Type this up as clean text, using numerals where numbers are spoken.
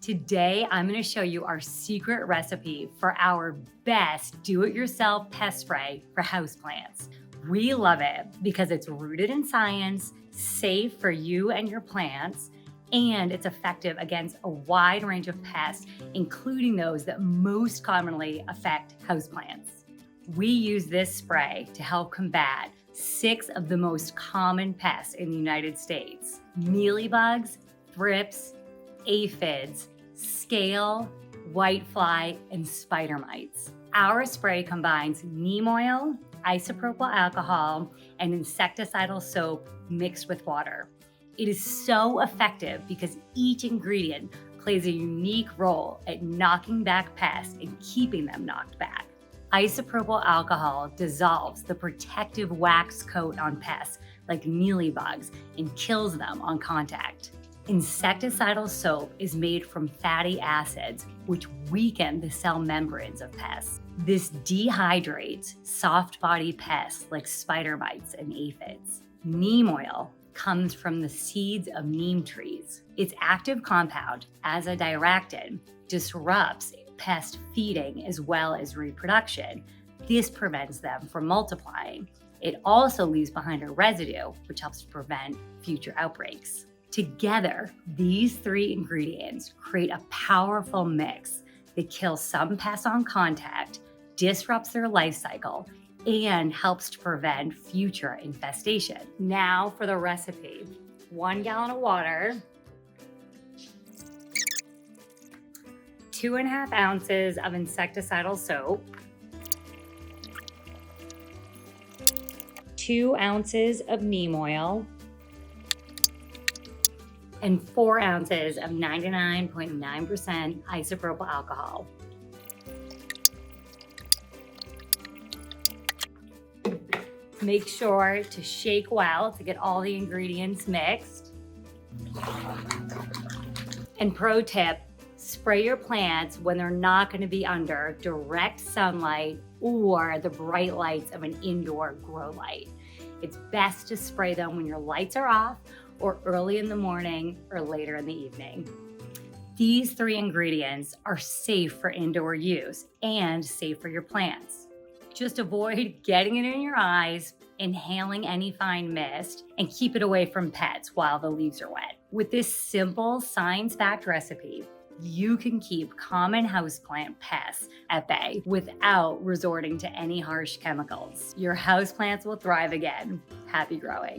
Today, I'm going to show you our secret recipe for our best do-it-yourself pest spray for houseplants. We love it because it's rooted in science, safe for you and your plants, and it's effective against a wide range of pests, including those that most commonly affect houseplants. We use this spray to help combat 6 of the most common pests in the United States: mealybugs, thrips, aphids, scale, whitefly, and spider mites. Our spray combines neem oil, isopropyl alcohol, and insecticidal soap mixed with water. It is so effective because each ingredient plays a unique role at knocking back pests and keeping them knocked back. Isopropyl alcohol dissolves the protective wax coat on pests like mealybugs and kills them on contact. Insecticidal soap is made from fatty acids, which weaken the cell membranes of pests. This dehydrates soft-bodied pests like spider mites and aphids. Neem oil comes from the seeds of neem trees. Its active compound, as a diuractin, disrupts pest feeding as well as reproduction. This prevents them from multiplying. It also leaves behind a residue, which helps to prevent future outbreaks. Together, these 3 ingredients create a powerful mix that kills some pests on contact, disrupts their life cycle, and helps to prevent future infestation. Now for the recipe. 1 gallon of water, 2.5 ounces of insecticidal soap, 2 ounces of neem oil, and 4 ounces of 99.9% isopropyl alcohol. Make sure to shake well to get all the ingredients mixed. And pro tip, spray your plants when they're not going to be under direct sunlight or the bright lights of an indoor grow light. It's best to spray them when your lights are off or early in the morning or later in the evening. These 3 ingredients are safe for indoor use and safe for your plants. Just avoid getting it in your eyes, inhaling any fine mist, and keep it away from pets while the leaves are wet. With this simple science-backed recipe, you can keep common houseplant pests at bay without resorting to any harsh chemicals. Your houseplants will thrive again. Happy growing.